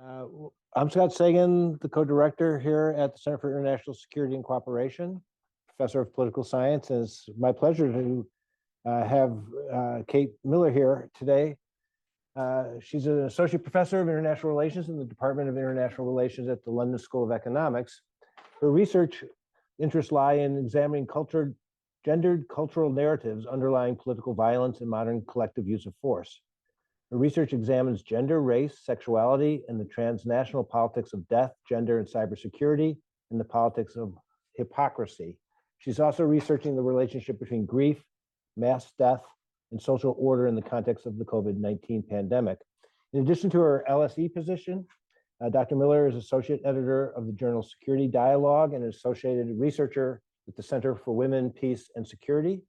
I'm Scott Sagan, the co-director here at the Center for International Security and Cooperation, professor of political science. And it's my pleasure to have Kate Millar here today. She's an associate professor of international relations in the Department of International Relations at the London School of Economics. Her research interests lie in examining gendered cultural narratives underlying political violence and modern collective use of force. Her research examines gender, race, sexuality, and the transnational politics of death, gender, and cybersecurity, and the politics of hypocrisy. She's also researching the relationship between grief, mass death, and social order in the context of the COVID-19 pandemic. In addition to her LSE position, Dr. Millar is associate editor of the journal Security Dialogue and an associated researcher with the Center for Women, Peace, and Security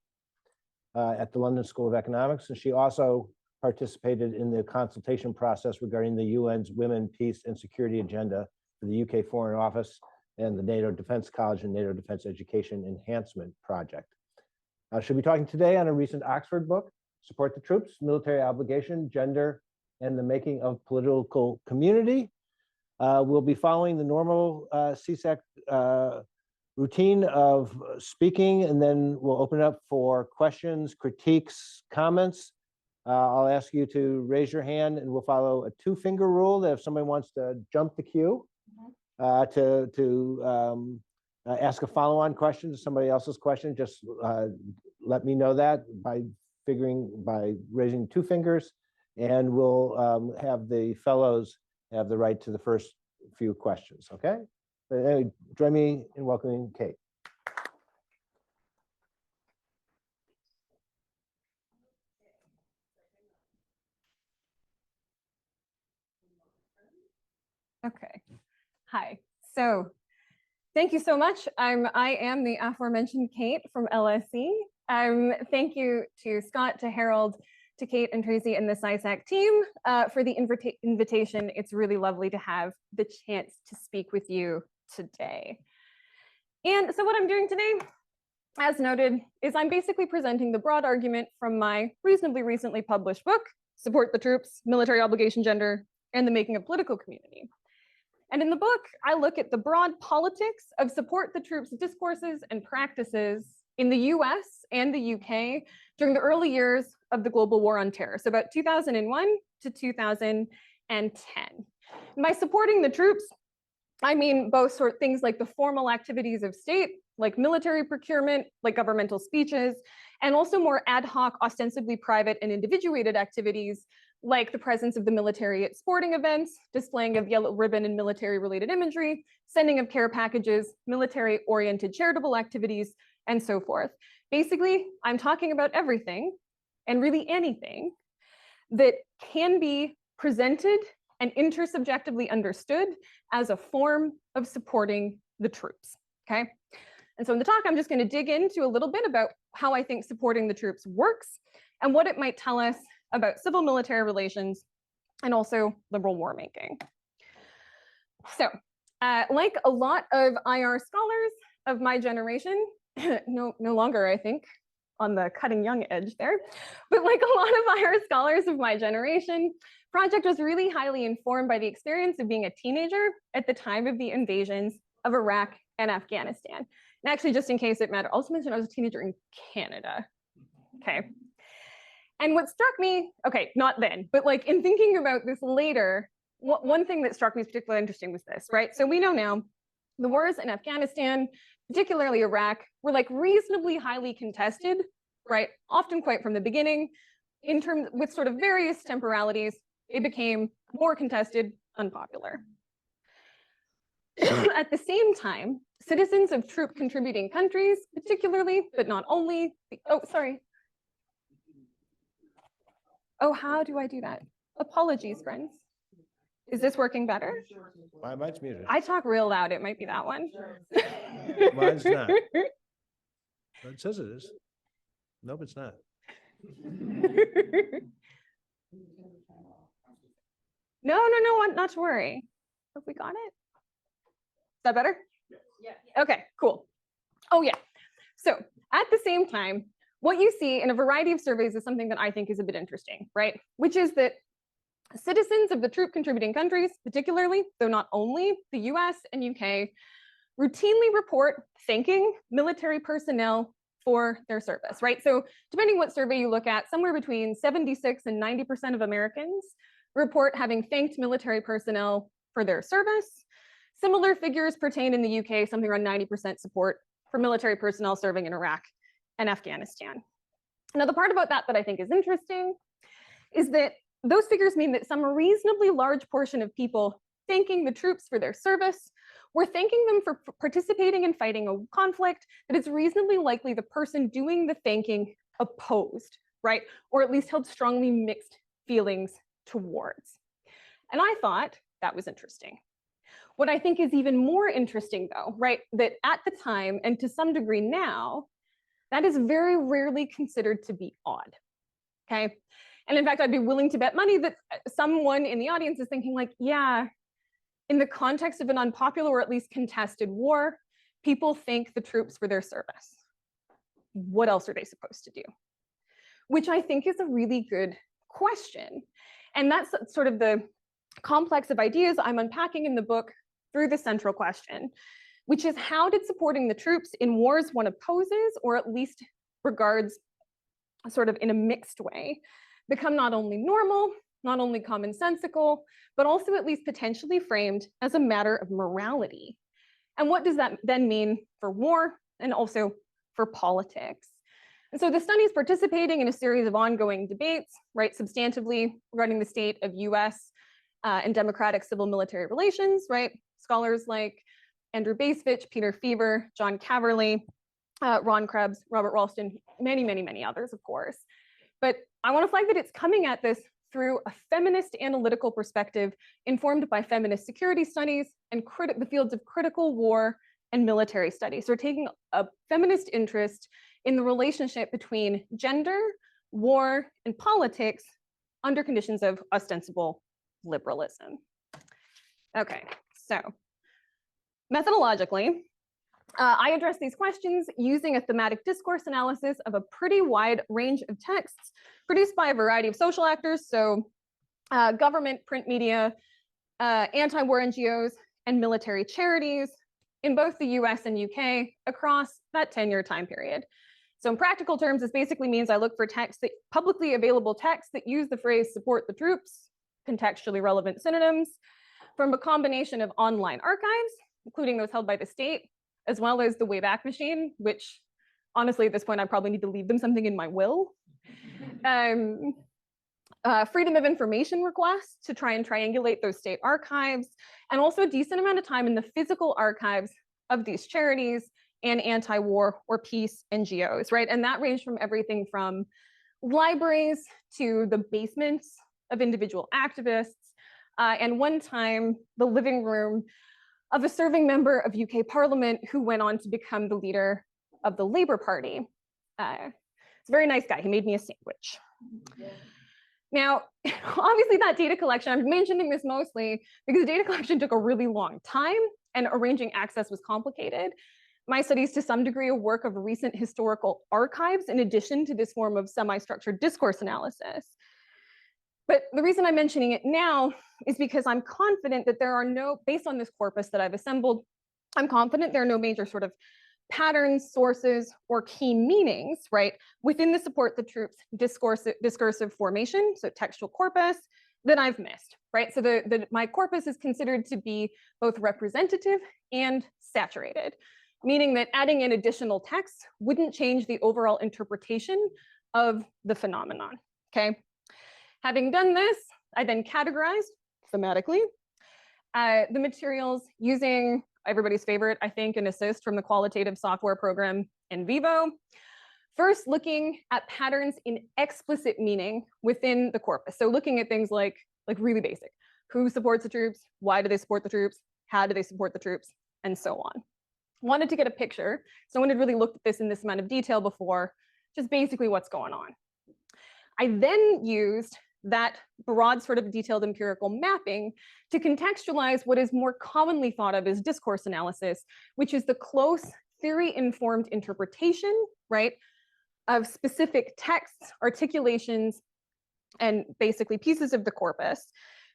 at the London School of Economics. And she also participated in the consultation process regarding the UN's Women, Peace, and Security agenda for the UK Foreign Office and the NATO Defense College and NATO Defense Education Enhancement Project. She'll be talking today on a recent Oxford book, Support the Troops, Military Obligation, Gender, and the Making of Political Community. We'll be following the normal CSEC routine of speaking, and then we'll open it up for questions, critiques, comments. I'll ask you to raise your hand, and we'll follow a two-finger rule that if somebody wants to jump the queue to ask a follow-on question to somebody else's question, just let me know that by raising two fingers, and we'll have the fellows have the right to the first few questions, okay? But anyway, join me in welcoming Kate. Okay. Hi. So thank you so much. I am the aforementioned Kate from LSE. Thank you to Scott, to Harold, to Kate and Tracy and the CISAC team for the invitation. It's really lovely to have the chance to speak with you today. And so what I'm doing today, as noted, is I'm basically presenting the broad argument from my reasonably recently published book, Support the Troops, Military Obligation, Gender, and the Making of Political Community. And in the book, I look at the broad politics of support the troops discourses and practices in the US and the UK during the early years of the global war on terror, so about 2001 to 2010. By supporting the troops, I mean both things like the formal activities of state, like military procurement, like governmental speeches, and also more ad hoc, ostensibly private and individuated activities like the presence of the military at sporting events, displaying of yellow ribbon and military-related imagery, sending of care packages, military-oriented charitable activities, and so forth. Basically, I'm talking about everything, and really anything, that can be presented and intersubjectively understood as a form of supporting the troops, okay? And so in the talk, I'm just going to dig into a little bit about how I think supporting the troops works and what it might tell us about civil-military relations and also liberal war making. So, like a lot of IR scholars of my generation, no longer, I think, on the cutting young edge there, but like a lot of IR scholars of my generation, Project was really highly informed by the experience of being a teenager at the time of the invasions of Iraq and Afghanistan. And actually, just in case it matters, I'll also mention I was a teenager in Canada, okay? And what struck me, okay, not then, but like in thinking about this later, one thing that struck me as particularly interesting was this, right? So we know now the wars in Afghanistan, particularly Iraq, were like reasonably highly contested, right? Often quite from the beginning, in terms with sort of various temporalities, they became more contested, unpopular. At the same time, citizens of troop contributing countries, particularly, but not only, Oh, how do I do that? Apologies, friends. Is this working better? Mine's muted. I talk real loud. It might be that one. Mine's not. It says it is. Nope, it's not. No, not to worry. Have we got it? Is that better? Yeah. Okay, cool. Oh, yeah. So at the same time, what you see in a variety of surveys is something that I think is a bit interesting, right? Which is that Citizens of the troop contributing countries, particularly, though not only, the US and UK, routinely report thanking military personnel for their service, right? So depending what survey you look at, somewhere between 76 and 90% of Americans report having thanked military personnel for their service. Similar figures pertain in the UK, something around 90% support for military personnel serving in Iraq and Afghanistan. Now, the part about that I think is interesting is that those figures mean that some reasonably large portion of people thanking the troops for their service were thanking them for participating in fighting a conflict that it's reasonably likely the person doing the thanking opposed, right? Or at least held strongly mixed feelings towards. And I thought that was interesting. What I think is even more interesting, though, right, that at the time and to some degree now, that is very rarely considered to be odd, okay? And in fact, I'd be willing to bet money that someone in the audience is thinking like, yeah, in the context of an unpopular or at least contested war, people thank the troops for their service. What else are they supposed to do? Which I think is a really good question. And that's sort of the complex of ideas I'm unpacking in the book through the central question, which is how did supporting the troops in wars one opposes, or at least regards sort of in a mixed way, become not only normal, not only commonsensical, but also at least potentially framed as a matter of morality. And what does that then mean for war and also for politics? And so the study is participating in a series of ongoing debates, right, substantively regarding the state of US and democratic civil military relations, right? Scholars like Andrew Bacevich, Peter Fever, John Caverly, Ron Krebs, Robert Ralston, many, many, many others, of course. But I want to flag that it's coming at this through a feminist analytical perspective informed by feminist security studies and the fields of critical war and military studies. So we're taking a feminist interest in the relationship between gender, war, and politics under conditions of ostensible liberalism. Okay, so methodologically, I address these questions using a thematic discourse analysis of a pretty wide range of texts produced by a variety of social actors, so government, print media, anti-war NGOs, and military charities in both the US and UK across that 10-year time period. So in practical terms, this basically means I look for texts that publicly available texts that use the phrase support the troops, contextually relevant synonyms, from a combination of online archives, including those held by the state, as well as the Wayback Machine, which honestly, at this point, I probably need to leave them something in my will. Freedom of information requests to try and triangulate those state archives, and also a decent amount of time in the physical archives of these charities and anti-war or peace NGOs, right? And that ranged from everything from libraries to the basements of individual activists, and one time, the living room of a serving member of UK Parliament who went on to become the leader of the Labour Party. He's a very nice guy. He made me a sandwich. Yeah. Now, obviously that data collection, I'm mentioning this mostly because data collection took a really long time and arranging access was complicated. My studies, to some degree, a work of recent historical archives in addition to this form of semi-structured discourse analysis. But the reason I'm mentioning it now is because I'm confident that there are no, based on this corpus that I've assembled, I'm confident there are no major sort of patterns, sources, or key meanings, right, within the support the troops discursive formation, so textual corpus, that I've missed, right? So my corpus is considered to be both representative and saturated, meaning that adding in additional text wouldn't change the overall interpretation of the phenomenon, okay? Having done this, I then categorized thematically the materials using everybody's favorite, I think, an assist from the qualitative software program in Vivo. First, looking at patterns in explicit meaning within the corpus. So looking at things like really basic. Who supports the troops? Why do they support the troops? How do they support the troops? And so on. Wanted to get a picture. So no one had really looked at this in this amount of detail before, just basically what's going on. I then used that broad sort of detailed empirical mapping to contextualize what is more commonly thought of as discourse analysis, which is the close theory-informed interpretation, right, of specific texts, articulations, and basically pieces of the corpus,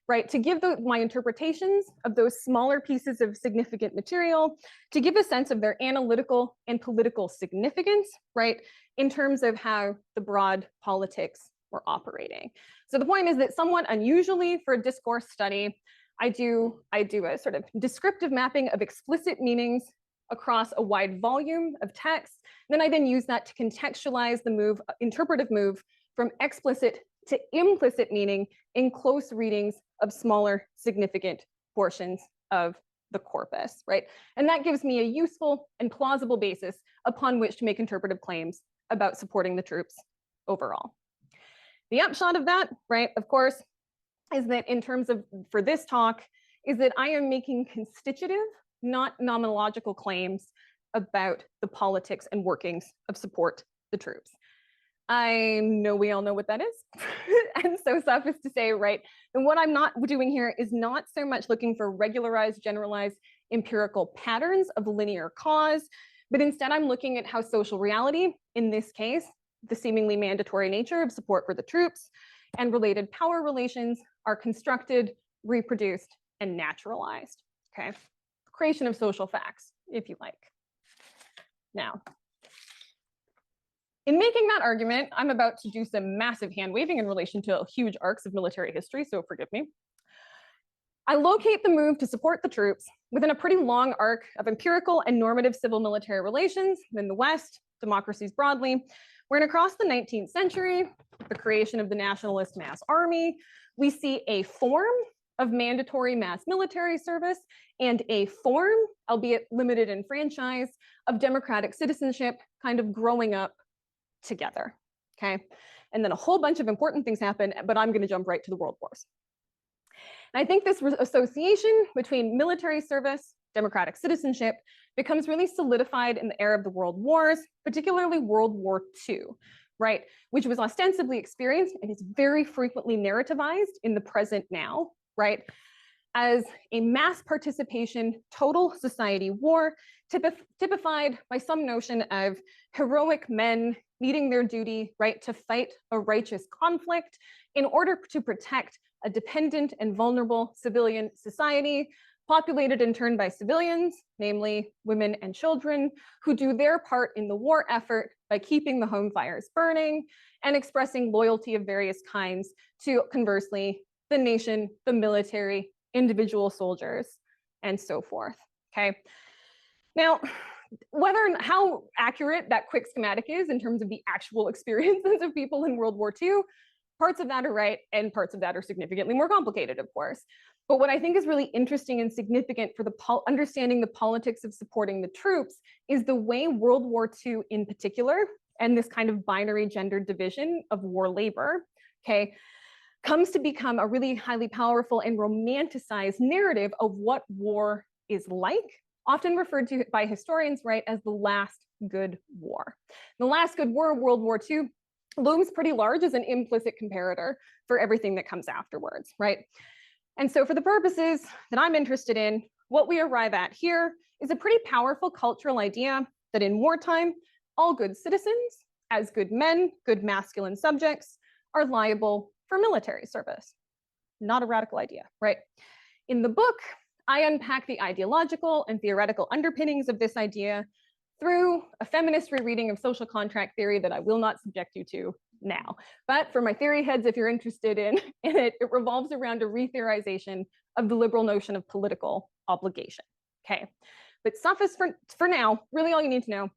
right, to give my interpretations of those smaller pieces of significant material, to give a sense of their analytical and political significance, right, in terms of how the broad politics were operating. So the point is that somewhat unusually for a discourse study, I do a sort of descriptive mapping of explicit meanings across a wide volume of text. Then I use that to contextualize the interpretive move from explicit to implicit meaning in close readings of smaller significant portions of the corpus, right? And that gives me a useful and plausible basis upon which to make interpretive claims about supporting the troops overall. The upshot of that, right, of course, is that in terms of, for this talk, is that I am making constitutive, not nomenological claims about the politics and workings of support the troops. I know we all know what that is. And so suffice to say, right, and what I'm not doing here is not so much looking for regularized, generalized empirical patterns of linear cause, but instead I'm looking at how social reality, in this case, the seemingly mandatory nature of support for the troops and related power relations are constructed, reproduced, and naturalized, okay? Creation of social facts, if you like. Now, in making that argument, I'm about to do some massive hand waving in relation to huge arcs of military history, so forgive me. I locate the move to support the troops within a pretty long arc of empirical and normative civil military relations in the West, democracies broadly, wherein across the 19th century, the creation of the nationalist mass army, we see a form of mandatory mass military service and a form, albeit limited in franchise, of democratic citizenship kind of growing up together, okay? And then a whole bunch of important things happen, but I'm going to jump right to the world wars. And I think this association between military service, democratic citizenship, becomes really solidified in the era of the world wars, particularly World War II, right? Which was ostensibly experienced and is very frequently narrativized in the present now, right? As a mass participation, total society war, typified by some notion of heroic men meeting their duty, right, to fight a righteous conflict in order to protect a dependent and vulnerable civilian society, populated in turn by civilians, namely women and children, who do their part in the war effort by keeping the home fires burning and expressing loyalty of various kinds to, conversely, the nation, the military, individual soldiers, and so forth, okay? Now, how accurate that quick schematic is in terms of the actual experiences of people in World War II, parts of that are right and parts of that are significantly more complicated, of course. But what I think is really interesting and significant for understanding the politics of supporting the troops is the way World War II in particular, and this kind of binary gendered division of war labor, okay, comes to become a really highly powerful and romanticized narrative of what war is like, often referred to by historians, right, as the last good war. The last good war, World War II, looms pretty large as an implicit comparator for everything that comes afterwards, right? And so for the purposes that I'm interested in, what we arrive at here is a pretty powerful cultural idea that in wartime, all good citizens, as good men, good masculine subjects, are liable for military service. Not a radical idea, right? In the book, I unpack the ideological and theoretical underpinnings of this idea through a feminist rereading of social contract theory that I will not subject you to now. But for my theory heads, if you're interested in it, it revolves around a re-theorization of the liberal notion of political obligation, okay? But suffice for now, really all you need to know,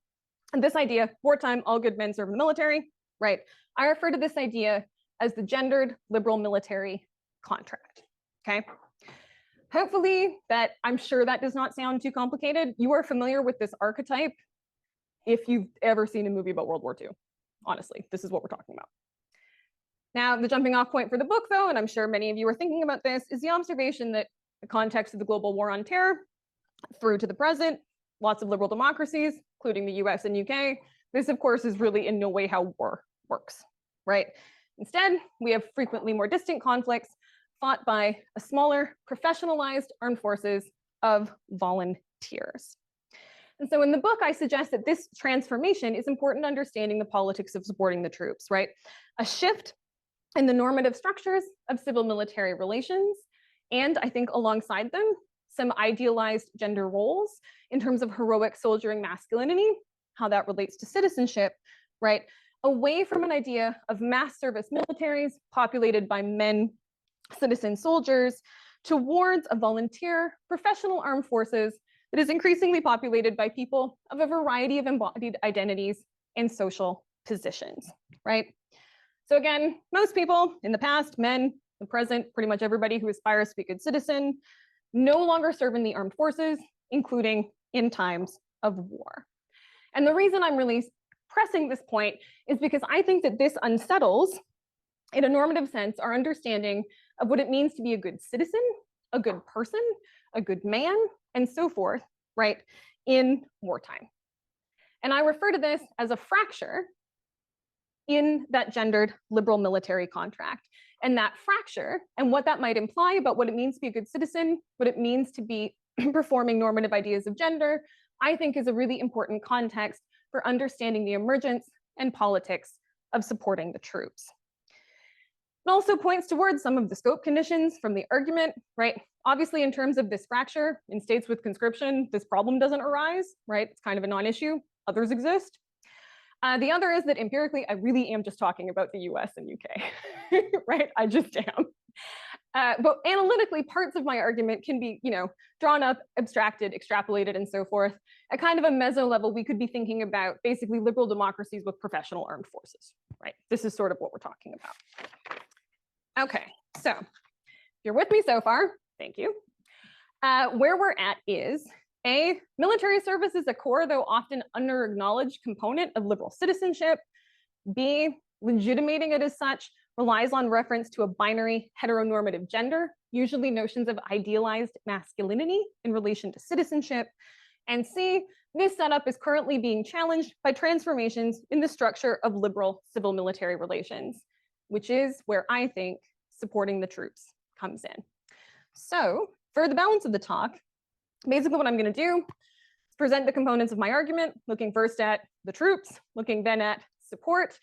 this idea, wartime, all good men serve in the military, right? I refer to this idea as the gendered liberal military contract, okay? Hopefully that, I'm sure that does not sound too complicated. You are familiar with this archetype if you've ever seen a movie about World War II. Honestly, this is what we're talking about. Now, the jumping off point for the book, though, and I'm sure many of you are thinking about this, is the observation that the context of the global war on terror through to the present, lots of liberal democracies, including the US and UK, this, of course, is really in no way how war works, right? Instead, we have frequently more distant conflicts fought by a smaller, professionalized armed forces of volunteers. And so in the book, I suggest that this transformation is important to understanding the politics of supporting the troops, right? A shift and the normative structures of civil military relations, and I think alongside them, some idealized gender roles in terms of heroic soldiering masculinity, how that relates to citizenship, right? Away from an idea of mass service militaries populated by men, citizen soldiers, towards a volunteer professional armed forces that is increasingly populated by people of a variety of embodied identities and social positions, right? So again, most people in the past, men, the present, pretty much everybody who aspires to be a good citizen, no longer serve in the armed forces, including in times of war. And the reason I'm really pressing this point is because I think that this unsettles, in a normative sense, our understanding of what it means to be a good citizen, a good person, a good man, and so forth, right, in wartime. And I refer to this as a fracture in that gendered liberal military contract. And that fracture and what that might imply about what it means to be a good citizen, what it means to be performing normative ideas of gender, I think is a really important context for understanding the emergence and politics of supporting the troops. It also points towards some of the scope conditions from the argument, right? Obviously, in terms of this fracture, in states with conscription, this problem doesn't arise, right? It's kind of a non-issue. Others exist. The other is that empirically, I really am just talking about the US and UK, right? I just am. But analytically, parts of my argument can be, drawn up, abstracted, extrapolated, and so forth. At kind of a meso level, we could be thinking about basically liberal democracies with professional armed forces, right? This is sort of what we're talking about. Okay, so if you're with me so far, thank you. Where we're at is A, military service is a core, though often under-acknowledged component of liberal citizenship. B, legitimating it as such relies on reference to a binary heteronormative gender, usually notions of idealized masculinity in relation to citizenship. And C, this setup is currently being challenged by transformations in the structure of liberal civil military relations, which is where I think supporting the troops comes in. So for the balance of the talk, basically what I'm going to do is present the components of my argument, looking first at the troops, looking then at support.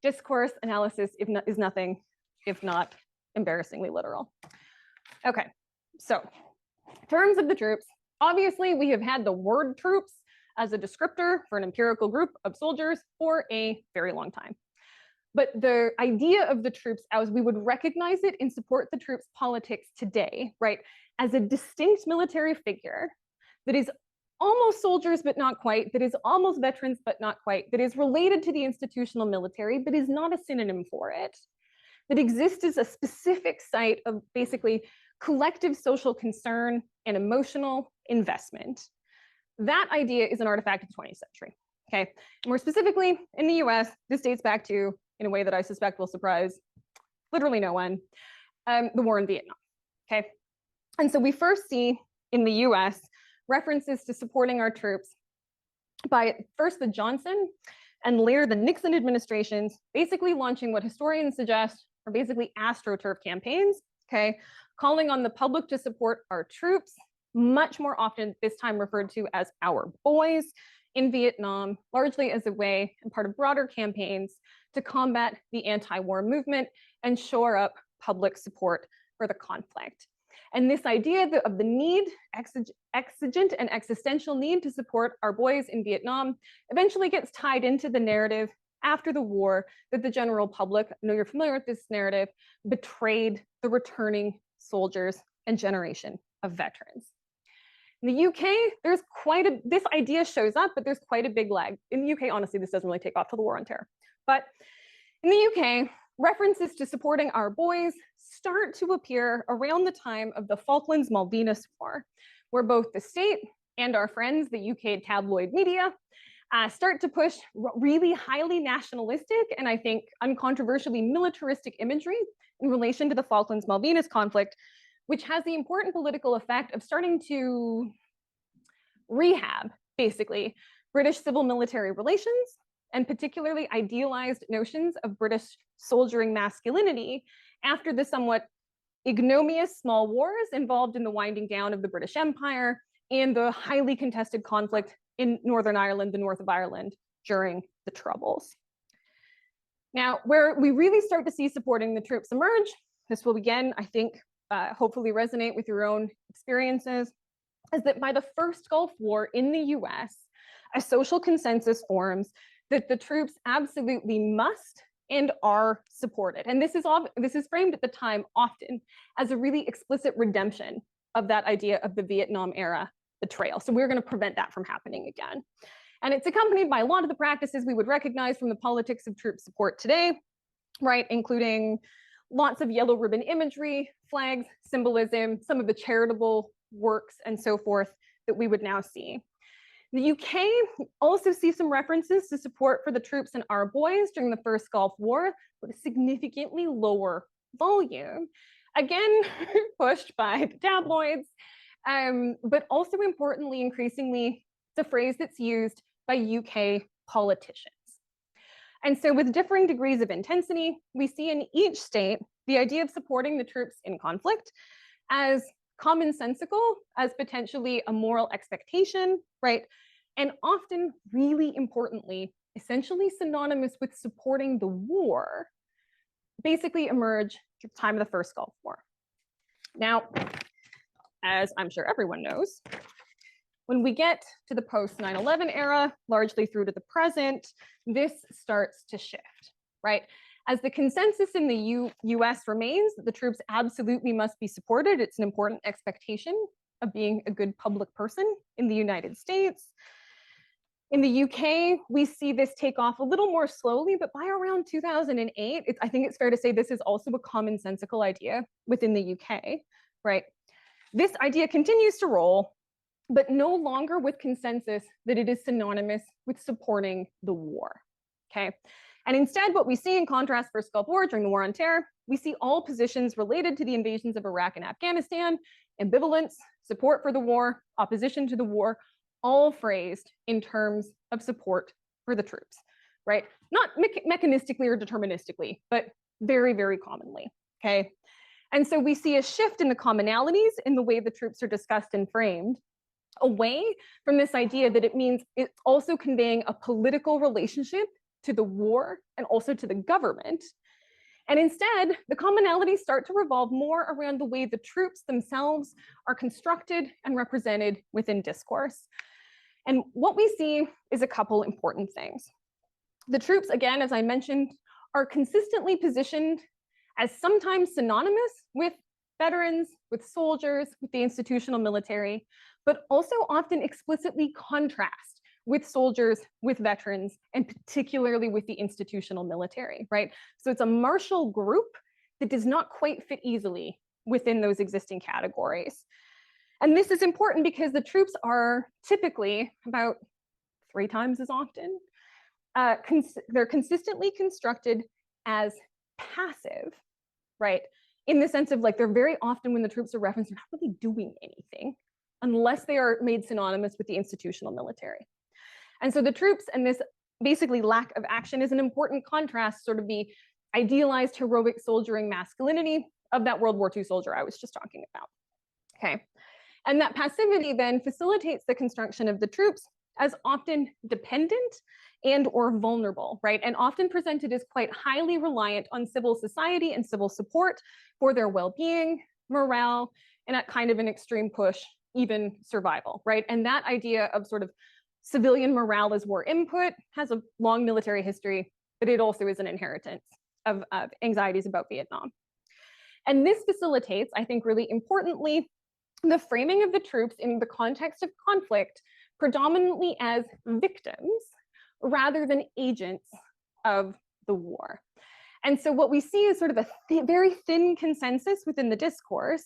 Discourse analysis is nothing if not embarrassingly literal. Okay, so in terms of the troops, obviously we have had the word troops as a descriptor for an empirical group of soldiers for a very long time. But the idea of the troops as we would recognize it in support the troops politics today, right, as a distinct military figure that is almost soldiers, but not quite, that is almost veterans, but not quite, that is related to the institutional military, but is not a synonym for it, that exists as a specific site of basically collective social concern and emotional investment. That idea is an artifact of the 20th century, okay? And more specifically, in the US, this dates back to, in a way that I suspect will surprise literally no one, the war in Vietnam, okay? And so we first see in the US references to supporting our troops by first the Johnson and later the Nixon administrations, basically launching what historians suggest are basically astroturf campaigns, okay, calling on the public to support our troops, much more often this time referred to as our boys in Vietnam, largely as a way and part of broader campaigns to combat the anti-war movement and shore up public support for the conflict. And this idea of the need, exigent and existential need to support our boys in Vietnam eventually gets tied into the narrative after the war that the general public, I know you're familiar with this narrative, betrayed the returning soldiers and generation of veterans. In the UK, there's this idea shows up, but there's quite a big lag. In the UK, honestly, this doesn't really take off till the war on terror. But in the UK, references to supporting our boys start to appear around the time of the Falklands-Malvinas War, where both the state and our friends, the UK tabloid media, start to push really highly nationalistic and I think uncontroversially militaristic imagery in relation to the Falklands-Malvinas conflict, which has the important political effect of starting to rehab, basically, British civil military relations, and particularly idealized notions of British soldiering masculinity after the somewhat ignominious small wars involved in the winding down of the British Empire and the highly contested conflict in Northern Ireland, the north of Ireland, during the Troubles. Now, where we really start to see supporting the troops emerge, this will again, I think, hopefully resonate with your own experiences, is that by the first Gulf War in the US, a social consensus forms that the troops absolutely must and are supported. And this is framed at the time often as a really explicit redemption of that idea of the Vietnam era betrayal. So we're going to prevent that from happening again. And it's accompanied by a lot of the practices we would recognize from the politics of troop support today, right? Including lots of yellow ribbon imagery, flags, symbolism, some of the charitable works and so forth that we would now see. The UK also sees some references to support for the troops in our boys during the first Gulf War, but a significantly lower volume. Again, pushed by the tabloids, but also importantly, increasingly, it's a phrase that's used by UK politicians. And so with differing degrees of intensity, we see in each state the idea of supporting the troops in conflict as commonsensical, as potentially a moral expectation, right? And often, really importantly, essentially synonymous with supporting the war, basically emerge at the time of the first Gulf War. Now, as I'm sure everyone knows, when we get to the post 9/11 era, largely through to the present, this starts to shift, right? As the consensus in the US remains that the troops absolutely must be supported, it's an important expectation of being a good public person in the United States. In the UK, we see this take off a little more slowly, but by around 2008, I think it's fair to say this is also a commonsensical idea within the UK, right? This idea continues to roll, but no longer with consensus that it is synonymous with supporting the war, okay? And instead, what we see in contrast first Gulf War during the War on Terror, we see all positions related to the invasions of Iraq and Afghanistan, ambivalence, support for the war, opposition to the war, all phrased in terms of support for the troops, right? Not mechanistically or deterministically, but very, very commonly, okay? And so we see a shift in the commonalities in the way the troops are discussed and framed, away from this idea that it means it's also conveying a political relationship to the war and also to the government. And instead, the commonalities start to revolve more around the way the troops themselves are constructed and represented within discourse. And what we see is a couple important things. The troops, again, as I mentioned, are consistently positioned as sometimes synonymous with veterans, with soldiers, with the institutional military, but also often explicitly contrast with soldiers, with veterans, and particularly with the institutional military, right? So it's a martial group that does not quite fit easily within those existing categories. And this is important because the troops are typically about 3 times as often. They're consistently constructed as passive, right? In the sense of like, they're very often when the troops are referenced, they're not really doing anything unless they are made synonymous with the institutional military. And so the troops and this basically lack of action is an important contrast, sort of the idealized heroic soldiering masculinity of that World War II soldier I was just talking about, okay? And that passivity then facilitates the construction of the troops as often dependent and or vulnerable, right? And often presented as quite highly reliant on civil society and civil support for their well-being, morale, and at kind of an extreme push, even survival, right? And that idea of sort of civilian morale as war input has a long military history, but it also is an inheritance of anxieties about Vietnam. And this facilitates, I think really importantly, the framing of the troops in the context of conflict predominantly as victims rather than agents of the war. And so what we see is sort of a very thin consensus within the discourse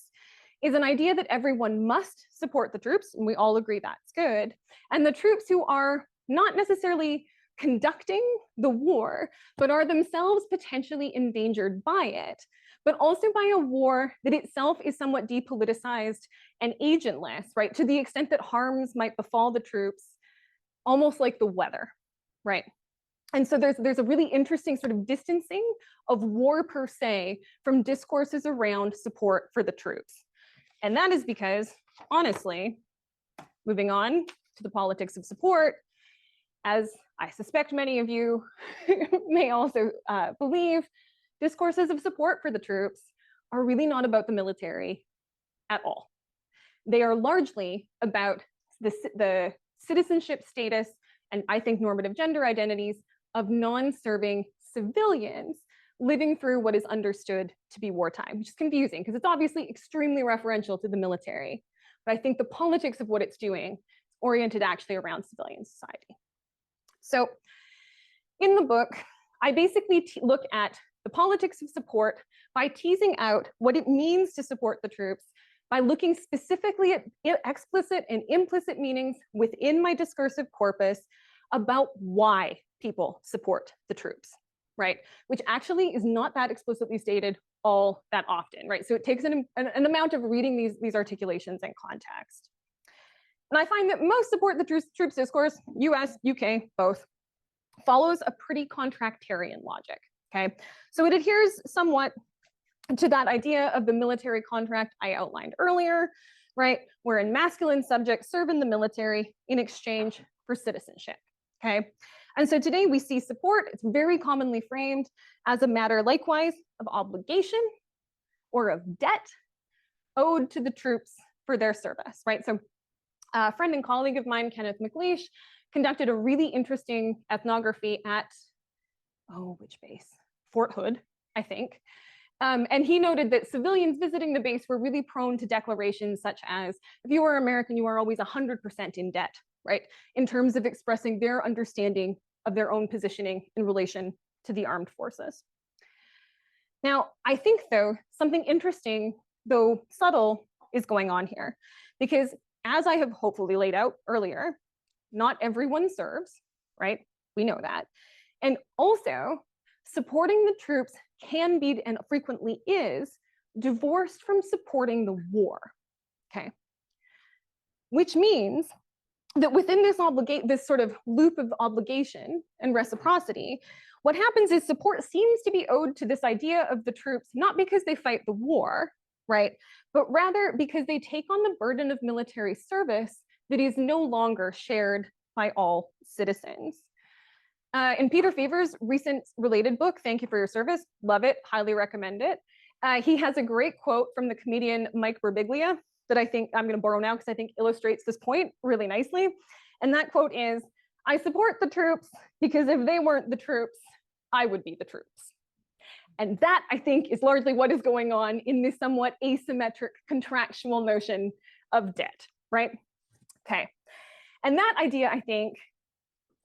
is an idea that everyone must support the troops, and we all agree that's good. And the troops who are not necessarily conducting the war, but are themselves potentially endangered by it, but also by a war that itself is somewhat depoliticized and agentless, right? To the extent that harms might befall the troops, almost like the weather, right? And so there's a really interesting sort of distancing of war per se from discourses around support for the troops. And that is because, honestly, moving on to the politics of support, as I suspect many of you may also believe, discourses of support for the troops are really not about the military at all. They are largely about the citizenship status and I think normative gender identities of non-serving civilians living through what is understood to be wartime, which is confusing because it's obviously extremely referential to the military. But I think the politics of what it's doing is oriented actually around civilian society. So in the book, I basically look at the politics of support by teasing out what it means to support the troops, by looking specifically at explicit and implicit meanings within my discursive corpus about why people support the troops, right? Which actually is not that explicitly stated all that often, right? So it takes an amount of reading these articulations in context. And I find that most support the troops discourse, US, UK, both, follows a pretty contractarian logic, okay? So it adheres somewhat to that idea of the military contract I outlined earlier, right? Wherein masculine subjects serve in the military in exchange for citizenship, okay? And so today we see support, it's very commonly framed as a matter likewise of obligation or of debt owed to the troops for their service, right? So a friend and colleague of mine, Kenneth McLeish, conducted a really interesting ethnography at, which base? Fort Hood, I think. And he noted that civilians visiting the base were really prone to declarations such as, if you are American, you are always 100% in debt, right? In terms of expressing their understanding of their own positioning in relation to the armed forces. Now, I think though, something interesting, though subtle, is going on here, because as I have hopefully laid out earlier, not everyone serves, right? We know that. And also, supporting the troops can be, and frequently is, divorced from supporting the war, okay? Which means that within this sort of loop of obligation and reciprocity, what happens is support seems to be owed to this idea of the troops, not because they fight the war, right? But rather because they take on the burden of military service that is no longer shared by all citizens. In Peter Fever's recent related book, Thank You for Your Service, love it, highly recommend it. He has a great quote from the comedian Mike Birbiglia that I think I'm going to borrow now because I think illustrates this point really nicely. And that quote is, "I support the troops because if they weren't the troops, I would be the troops." And that, I think, is largely what is going on in this somewhat asymmetric contractual notion of debt, right? Okay. And that idea, I think,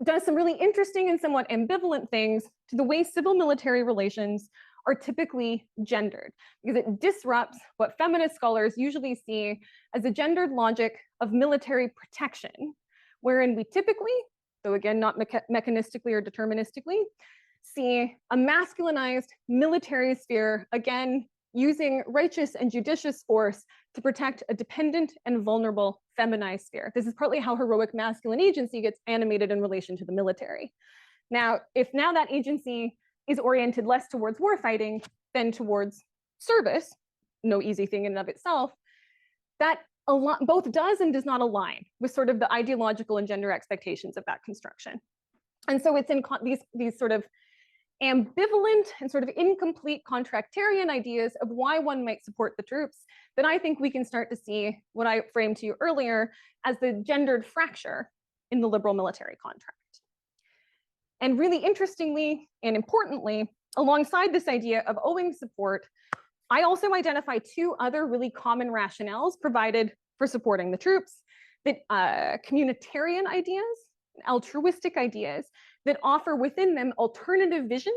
does some really interesting and somewhat ambivalent things to the way civil-military relations are typically gendered, because it disrupts what feminist scholars usually see as a gendered logic of military protection, wherein we typically, though again not mechanistically or deterministically, see a masculinized military sphere, again, using righteous and judicious force to protect a dependent and vulnerable feminized sphere. This is partly how heroic masculine agency gets animated in relation to the military. Now, if now that agency is oriented less towards warfighting than towards service, no easy thing in and of itself, that both does and does not align with sort of the ideological and gender expectations of that construction. And so it's in these sort of ambivalent and sort of incomplete contractarian ideas of why one might support the troops that I think we can start to see what I framed to you earlier as the gendered fracture in the liberal military contract. And really interestingly and importantly, alongside this idea of owing support, I also identify two other really common rationales provided for supporting the troops, that communitarian ideas, altruistic ideas that offer within them alternative visions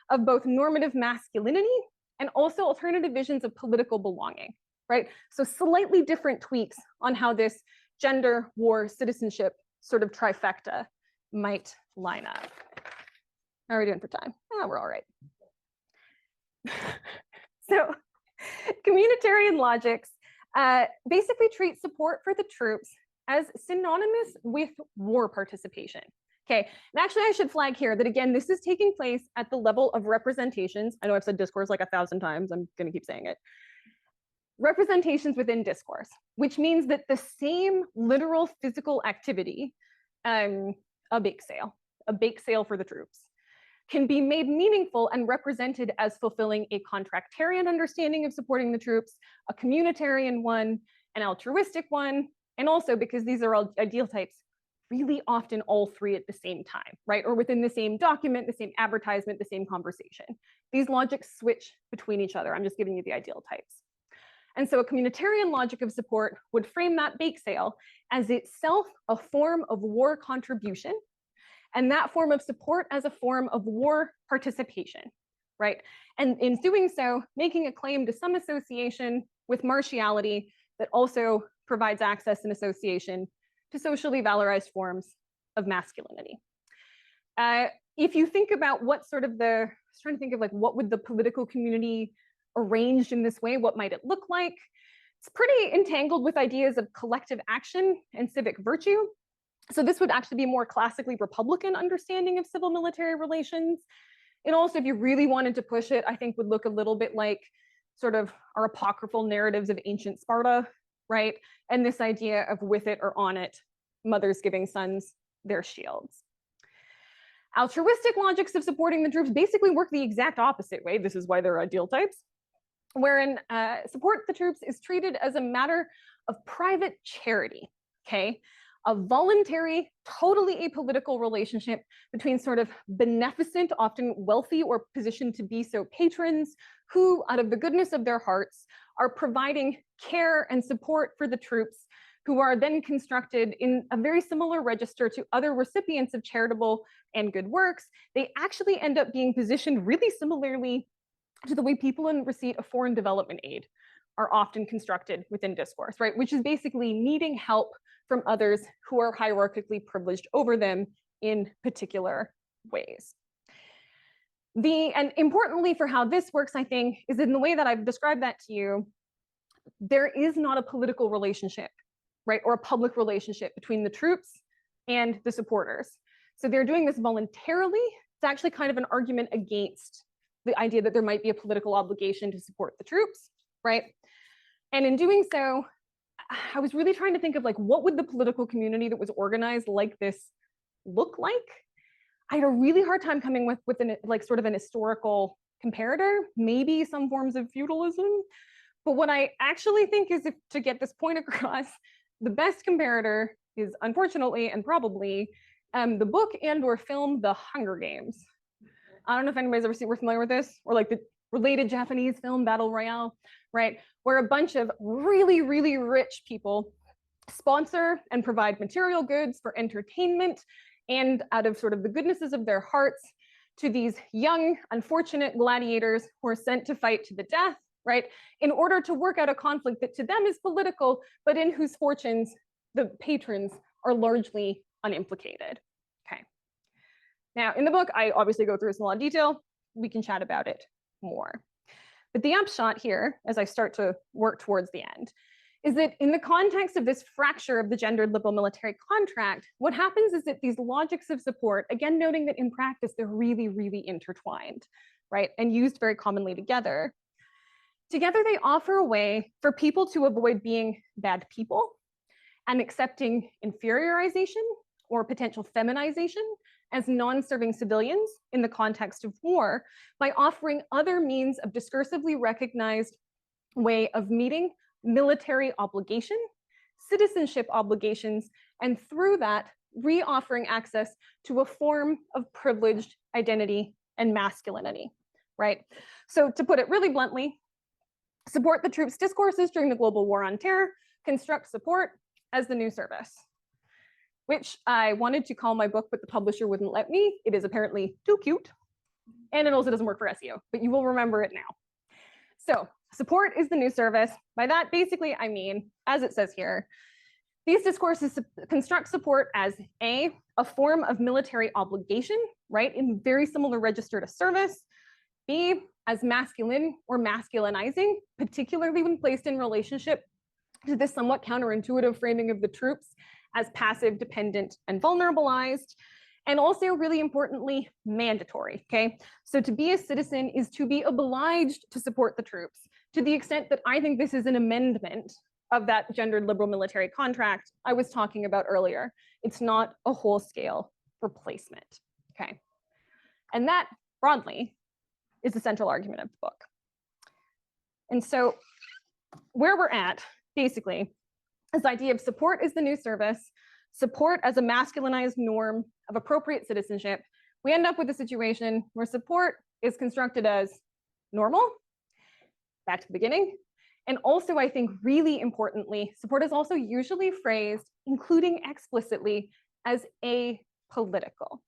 of both normative masculinity and also alternative visions of political belonging, right? So slightly different tweaks on how this gender, war, citizenship sort of trifecta might line up. How are we doing for time? We're all right. So communitarian logics basically treat support for the troops as synonymous with war participation. Okay, and actually I should flag here that again, this is taking place at the level of representations. I know I've said discourse like 1,000 times, I'm gonna keep saying it. Representations within discourse, which means that the same literal physical activity, a bake sale, a bake sale for the troops, can be made meaningful and represented as fulfilling a contractarian understanding of supporting the troops, a communitarian one, an altruistic one, and also, because these are all ideal types, really often all three at the same time, right? Or within the same document, the same advertisement, the same conversation. These logics switch between each other. I'm just giving you the ideal types. And so a communitarian logic of support would frame that bake sale as itself a form of war contribution, and that form of support as a form of war participation, right? And in doing so, making a claim to some association with martiality that also provides access and association to socially valorized forms of masculinity. If you think about what sort of I was trying to think of like, what would the political community arranged in this way, what might it look like? It's pretty entangled with ideas of collective action and civic virtue. So this would actually be a more classically Republican understanding of civil military relations. And also, if you really wanted to push it, I think would look a little bit like sort of our apocryphal narratives of ancient Sparta, right? And this idea of with it or on it, mothers giving sons their shields. Altruistic logics of supporting the troops basically work the exact opposite way. This is why they're ideal types, wherein support the troops is treated as a matter of private charity, okay? A voluntary, totally apolitical relationship between sort of beneficent, often wealthy or positioned to be so patrons who, out of the goodness of their hearts, are providing care and support for the troops, who are then constructed in a very similar register to other recipients of charitable and good works. They actually end up being positioned really similarly to the way people in receipt of foreign development aid are often constructed within discourse, right? Which is basically needing help from others who are hierarchically privileged over them in particular ways. And importantly for how this works, I think, is in the way that I've described that to you, there is not a political relationship, right? Or a public relationship between the troops and the supporters. So they're doing this voluntarily. It's actually kind of an argument against the idea that there might be a political obligation to support the troops, right? And in doing so, I was really trying to think of like, what would the political community that was organized like this look like? I had a really hard time coming with an, like sort of an historical comparator, maybe some forms of feudalism. But what I actually think is, if to get this point across, the best comparator is unfortunately and probably the book and or film The Hunger Games. I don't know if anybody's ever seen, we're familiar with this, or like the related Japanese film Battle Royale, right? Where a bunch of really, really rich people sponsor and provide material goods for entertainment and out of sort of the goodnesses of their hearts to these young, unfortunate gladiators who are sent to fight to the death, right? In order to work out a conflict that to them is political, but in whose fortunes the patrons are largely unimplicated. Okay. Now, in the book, I obviously go through this in a lot of detail. We can chat about it more. But the upshot here, as I start to work towards the end, is that in the context of this fracture of the gendered liberal military contract, what happens is that these logics of support, again, noting that in practice, they're really, really intertwined, right? And used very commonly together. Together, they offer a way for people to avoid being bad people and accepting inferiorization or potential feminization as non-serving civilians in the context of war by offering other means of discursively recognized way of meeting military obligation, citizenship obligations, and through that, re-offering access to a form of privileged identity and masculinity, right? So to put it really bluntly, support the troops' discourses during the global war on terror, construct support as the new service, which I wanted to call my book, but the publisher wouldn't let me. It is apparently too cute, and it also doesn't work for SEO, but you will remember it now. So support is the new service. By that, basically, I mean, as it says here, these discourses construct support as a form of military obligation, right, in very similar register to service, B, as masculine or masculinizing, particularly when placed in relationship to this somewhat counterintuitive framing of the troops as passive, dependent, and vulnerabilized, and also really importantly, mandatory, okay? So to be a citizen is to be obliged to support the troops to the extent that I think this is an amendment of that gendered liberal military contract I was talking about earlier. It's not a whole-scale replacement, Okay. And that broadly is the central argument of the book. And so where we're at basically is the idea of support is the new service, support as a masculinized norm of appropriate citizenship. We end up with a situation where support is constructed as normal, back to the beginning. And also, I think really importantly, support is also usually phrased, including explicitly, as apolitical.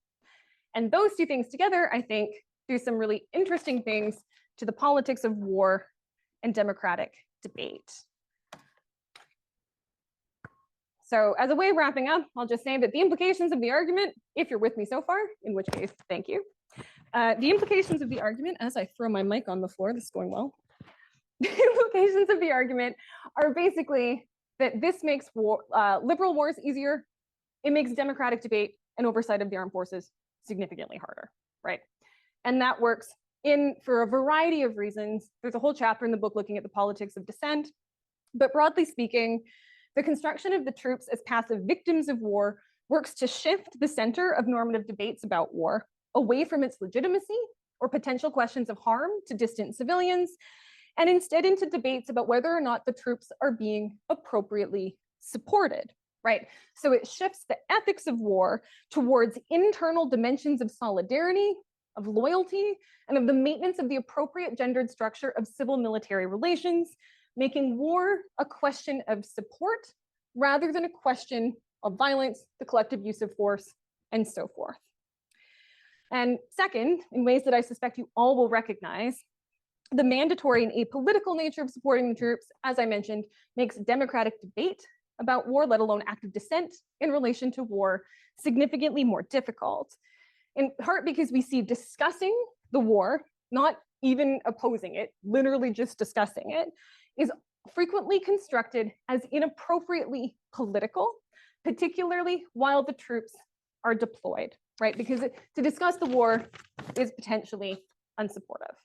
And those two things together, I think, do some really interesting things to the politics of war and democratic debate. So as a way of wrapping up, I'll just say that the implications of the argument, if you're with me so far, in which case, thank you. The implications of the argument, as I throw my mic on the floor, this is going well. The implications of the argument are basically that this makes liberal wars easier. It makes democratic debate and oversight of the armed forces significantly harder, right? And that works for a variety of reasons. There's a whole chapter in the book looking at the politics of dissent. But broadly speaking, the construction of the troops as passive victims of war works to shift the center of normative debates about war away from its legitimacy or potential questions of harm to distant civilians, and instead into debates about whether or not the troops are being appropriately supported, right? So it shifts the ethics of war towards internal dimensions of solidarity, of loyalty, and of the maintenance of the appropriate gendered structure of civil-military relations, making war a question of support rather than a question of violence, the collective use of force, and so forth. And second, in ways that I suspect you all will recognize, the mandatory and apolitical nature of supporting the troops, as I mentioned, makes democratic debate about war, let alone active dissent in relation to war, significantly more difficult. In part because we see discussing the war, not even opposing it, literally just discussing it, is frequently constructed as inappropriately political, particularly while the troops are deployed, right? Because to discuss the war is potentially unsupportive.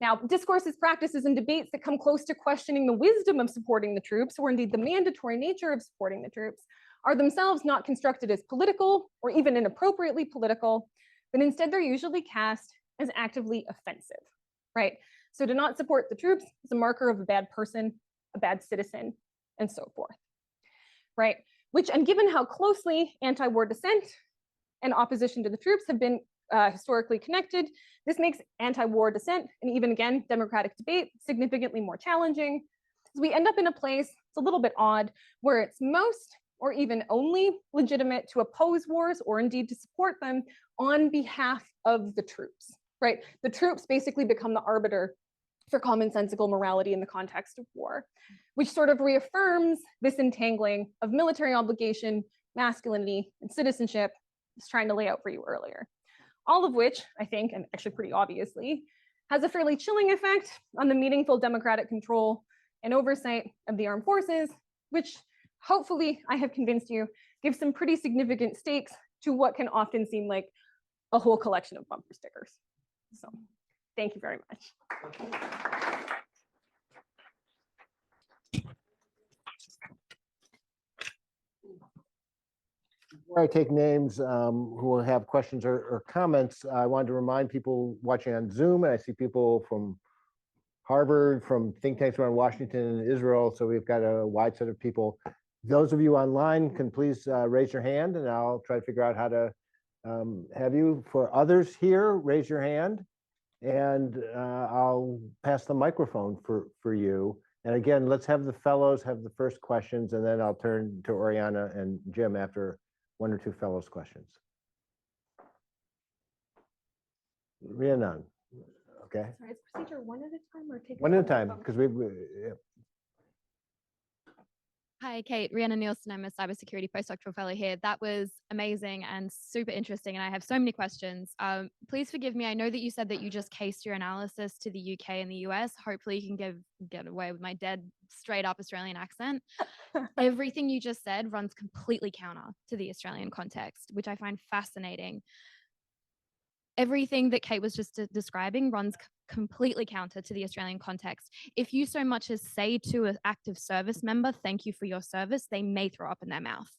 Now, discourses, practices, and debates that come close to questioning the wisdom of supporting the troops, or indeed the mandatory nature of supporting the troops, are themselves not constructed as political or even inappropriately political, but instead they're usually cast as actively offensive, right? So to not support the troops is a marker of a bad person, a bad citizen, and so forth, right? Which, and given how closely anti-war dissent and opposition to the troops have been historically connected, this makes anti-war dissent and even again democratic debate significantly more challenging. So we end up in a place, it's a little bit odd, where it's most or even only legitimate to oppose wars or indeed to support them on behalf of the troops, right? The troops basically become the arbiter for commonsensical morality in the context of war, which sort of reaffirms this entangling of military obligation, masculinity, and citizenship I was trying to lay out for you earlier. All of which, I think, and actually pretty obviously, has a fairly chilling effect on the meaningful democratic control and oversight of the armed forces, which hopefully I have convinced you gives some pretty significant stakes to what can often seem like a whole collection of bumper stickers. So thank you very much. Before I take names who will have questions or comments, I wanted to remind people watching on Zoom, and I see people from Harvard, from think tanks around Washington and Israel, so we've got a wide set of people. Those of you online can please raise your hand, and I'll try to figure out how to have you. For others here, raise your hand, and I'll pass the microphone for you. And again, let's have the fellows have the first questions, and then I'll turn to Oriana and Jim after one or two fellows' questions. Rhiannon, okay. Sorry, is procedure one at a time or take one at a time? Because yeah. Hi, Kate. Rhiannon Nielsen. I'm a cybersecurity postdoctoral fellow here. That was amazing and super interesting, and I have so many questions. Please forgive me. I know that you said that you just cased your analysis to the UK and the US. Hopefully you can get away with my dead, straight up Australian accent. Everything you just said runs completely counter to the Australian context, which I find fascinating. Everything that Kate was just describing runs completely counter to the Australian context. If you so much as say to an active service member, thank you for your service, they may throw up in their mouth.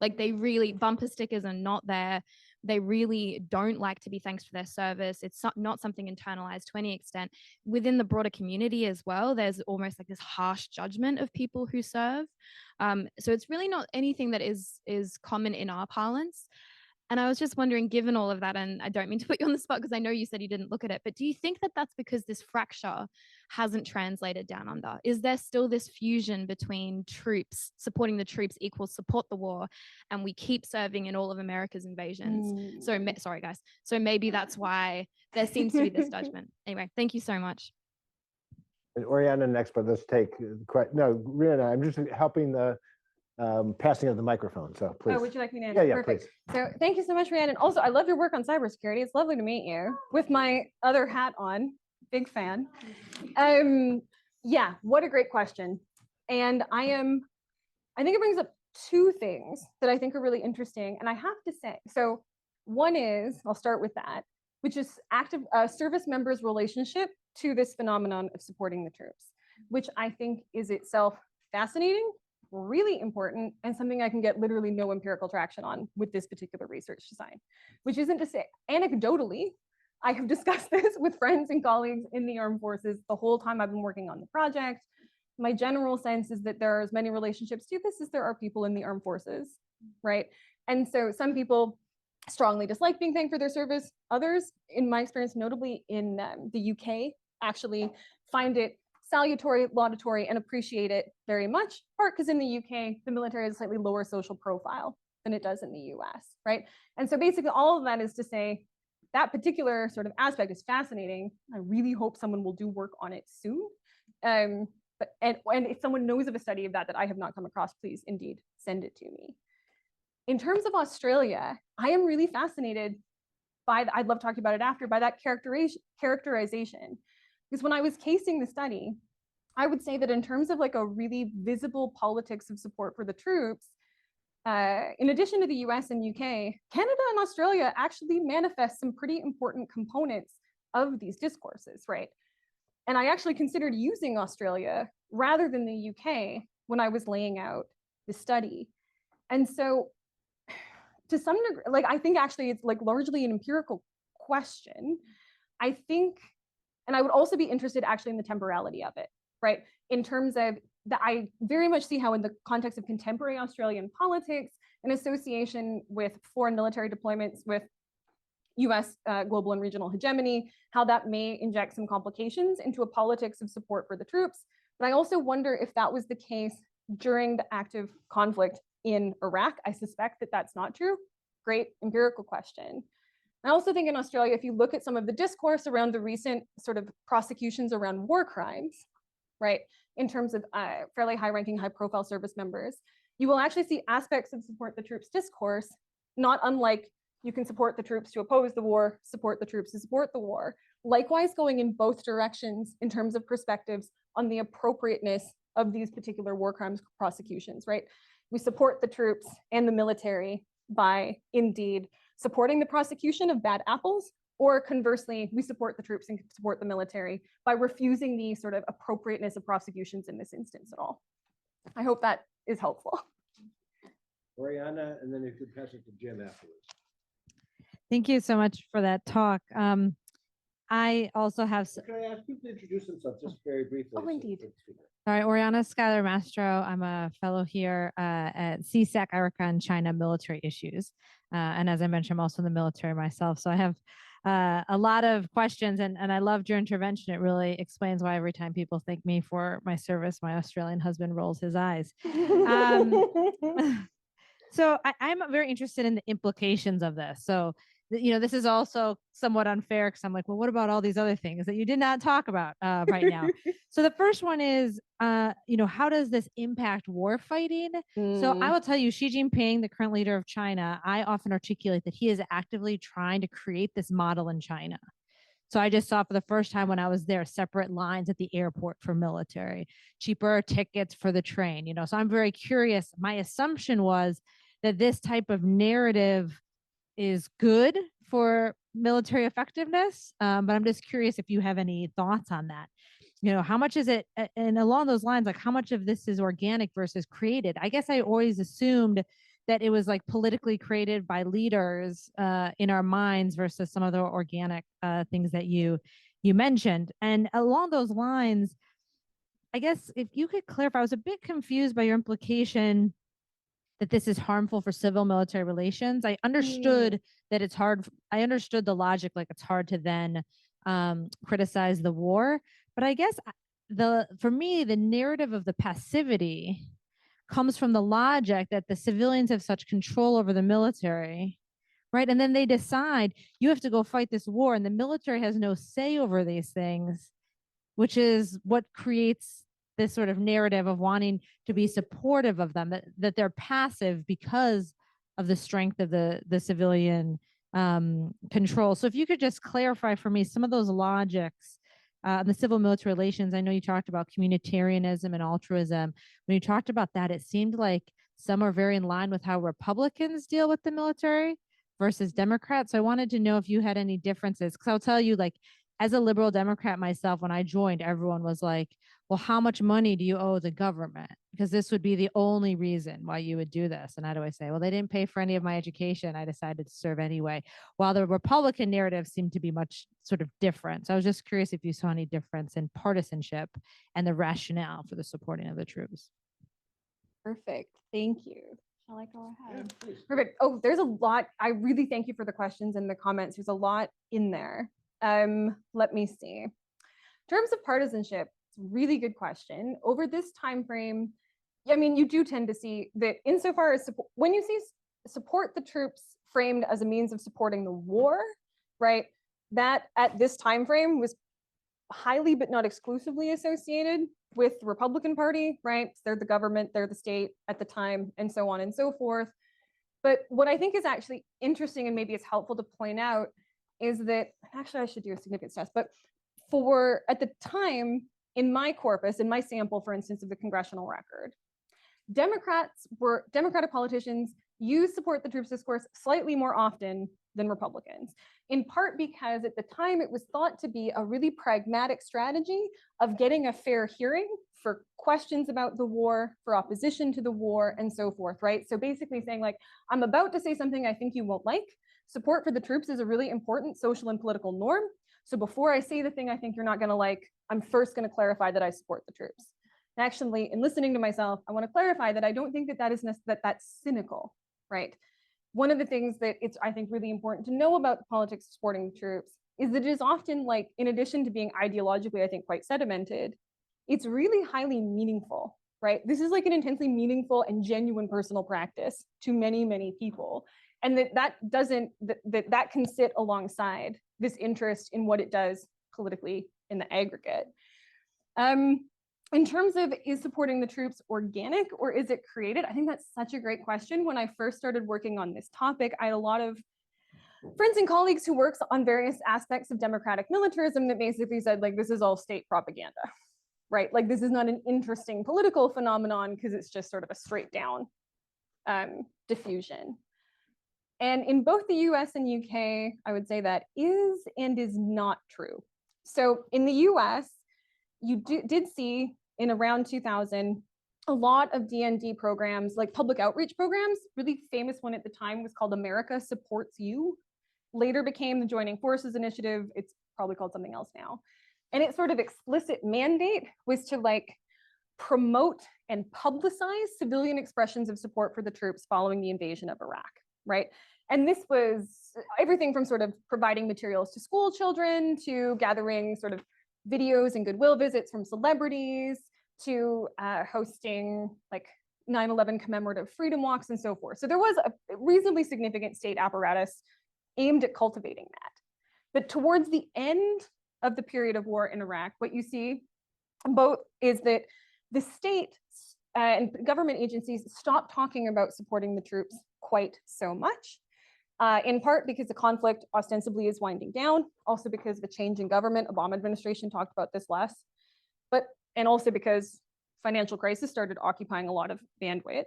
Like, they really, bumper stickers are not there. They really don't like to be thanked for their service. It's not something internalized to any extent. Within the broader community as well, there's almost like this harsh judgment of people who serve. So it's really not anything that is common in our parlance. And I was just wondering, given all of that, and I don't mean to put you on the spot because I know you said you didn't look at it, but do you think that that's because this fracture hasn't translated down under? Is there still this fusion between troops, supporting the troops equals support the war, and we keep serving in all of America's invasions? So, sorry guys. So maybe that's why there seems to be this judgment. Anyway, thank you so much. And Oriana next, but let's take, no, Rhiannon, I'm just helping the passing of the microphone, so please. Oh, would you like me to answer? Yeah, Perfect. please. So thank you so much, Rhiannon. Also, I love your work on cybersecurity. It's lovely to meet you with my other hat on. Big fan. Yeah, what a great question. And I think it brings up two things that I think are really interesting. And I have to say, so one is, I'll start with that, which is active service members' relationship to this phenomenon of supporting the troops, which I think is itself fascinating, really important, and something I can get literally no empirical traction on with this particular research design, which isn't to say, anecdotally, I have discussed this with friends and colleagues in the armed forces the whole time I've been working on the project. My general sense is that there are as many relationships to this as there are people in the armed forces, right? And so some people strongly dislike being thanked for their service. Others, in my experience, notably in the UK, actually find it salutary, laudatory, and appreciate it very much, part because in the UK, the military has a slightly lower social profile than it does in the US, right? And so basically all of that is to say that particular sort of aspect is fascinating. I really hope someone will do work on it soon. And if someone knows of a study of that I have not come across, please indeed send it to me. In terms of Australia, I am really fascinated by, I'd love talking about it after, by that characterization. Because when I was casing the study, I would say that in terms of like a really visible politics of support for the troops, in addition to the US and UK, Canada and Australia actually manifest some pretty important components of these discourses, right? And I actually considered using Australia rather than the UK when I was laying out the study. And so to some degree, like I think actually it's like largely an empirical question. I think, and I would also be interested actually in the temporality of it, right? In terms of that, I very much see how in the context of contemporary Australian politics, in association with foreign military deployments with US global and regional hegemony, how that may inject some complications into a politics of support for the troops. But I also wonder if that was the case during the active conflict in Iraq. I suspect that that's not true. Great empirical question. I also think in Australia, if you look at some of the discourse around the recent sort of prosecutions around war crimes, right, in terms of fairly high-ranking, high-profile service members, you will actually see aspects of support the troops discourse, not unlike you can support the troops to oppose the war, support the troops to support the war, likewise going in both directions in terms of perspectives on the appropriateness of these particular war crimes prosecutions, right? We support the troops and the military by indeed supporting the prosecution of bad apples, or conversely, we support the troops and support the military by refusing the sort of appropriateness of prosecutions in this instance at all. I hope that is helpful. Oriana, and then if you pass it to Jim afterwards. Thank you so much for that talk. I also have. Can I ask people to introduce themselves just very briefly? Oh, indeed. Sorry, Oriana Schuyler Mastro. I'm a fellow here at CSAC. I work on China military issues. And as I mentioned, I'm also in the military myself. So I have a lot of questions, and I loved your intervention. It really explains why every time people thank me for my service, my Australian husband rolls his eyes. So I'm very interested in the implications of this. So, this is also somewhat unfair because I'm like, well, what about all these other things that you did not talk about right now? So the first one is, how does this impact war fighting? So I will tell you, Xi Jinping, the current leader of China, I often articulate that he is actively trying to create this model in China. So I just saw for the first time when I was there, separate lines at the airport for military, cheaper tickets for the train, so I'm very curious. My assumption was that this type of narrative is good for military effectiveness. But I'm just curious if you have any thoughts on that. How much is it? And along those lines, like how much of this is organic versus created? I guess I always assumed that it was like politically created by leaders in our minds versus some of the organic things that you mentioned. And along those lines, I guess if you could clarify, I was a bit confused by your implication that this is harmful for civil military relations. I understood that it's hard. I understood the logic, like it's hard to then criticize the war. But I guess for me, the narrative of the passivity comes from the logic that the civilians have such control over the military, right? And then they decide you have to go fight this war, and the military has no say over these things, which is what creates this sort of narrative of wanting to be supportive of them, that they're passive because of the strength of the civilian control. So if you could just clarify for me some of those logics, the civil military relations. I know you talked about communitarianism and altruism. When you talked about that, it seemed like some are very in line with how Republicans deal with the military versus Democrats. So I wanted to know if you had any differences, because I'll tell you, like, as a liberal Democrat myself, when I joined, everyone was like, well, how much money do you owe the government? Because this would be the only reason why you would do this. And I'd always say, well, they didn't pay for any of my education. I decided to serve anyway. While the Republican narrative seemed to be much sort of different. So I was just curious if you saw any difference in partisanship and the rationale for the supporting of the troops. Perfect. Thank you. Shall I go ahead? Yeah, Perfect. Oh, there's a lot. I really thank you for the questions and the comments. There's a lot in there. Let me see. In terms of partisanship, it's a really good question. Over this time frame, I mean, you do tend to see that insofar as when you see support the troops framed as a means of supporting the war, right? That at this time frame was highly but not exclusively associated with the Republican Party, right? They're the government, they're the state at the time, and so on and so forth. But what I think is actually interesting, and maybe it's helpful to point out, is that actually I should do a significance test, but for at the time in my corpus, in my sample, for instance, of the congressional record, Democratic politicians use support the troops discourse slightly more often than Republicans, in part because at the time it was thought to be a really pragmatic strategy of getting a fair hearing for questions about the war, for opposition to the war, and so forth, right? So basically saying, like, I'm about to say something I think you won't like. Support for the troops is a really important social and political norm. So before I say the thing I think you're not going to like, I'm first going to clarify that I support the troops. And actually, in listening to myself, I want to clarify that I don't think that that's cynical, right? One of the things that it's, I think, really important to know about the politics of supporting the troops is that it is often, like, in addition to being ideologically, I think, quite sedimented, it's really highly meaningful, right? This is like an intensely meaningful and genuine personal practice to many, many people. And that can sit alongside this interest in what it does politically in the aggregate. In terms of, is supporting the troops organic or is it created? I think that's such a great question. When I first started working on this topic, I had a lot of friends and colleagues who works on various aspects of democratic militarism that basically said, like, this is all state propaganda, right? Like, this is not an interesting political phenomenon because it's just sort of a straight down diffusion. And in both the US and UK, I would say that is and is not true. So in the US, you did see in around 2000, a lot of DND programs, like public outreach programs. Really famous one at the time was called America Supports You. Later became the Joining Forces Initiative. It's probably called something else now. And its sort of explicit mandate was to, like, promote and publicize civilian expressions of support for the troops following the invasion of Iraq, right? And this was everything from sort of providing materials to school children to gathering sort of videos and goodwill visits from celebrities to hosting, like, 9/11 commemorative freedom walks and so forth. So there was a reasonably significant state apparatus aimed at cultivating that. But towards the end of the period of war in Iraq, what you see both is that the state and government agencies stopped talking about supporting the troops quite so much. In part because the conflict ostensibly is winding down, also because the change in government, Obama administration talked about this less, and also because financial crisis started occupying a lot of bandwidth.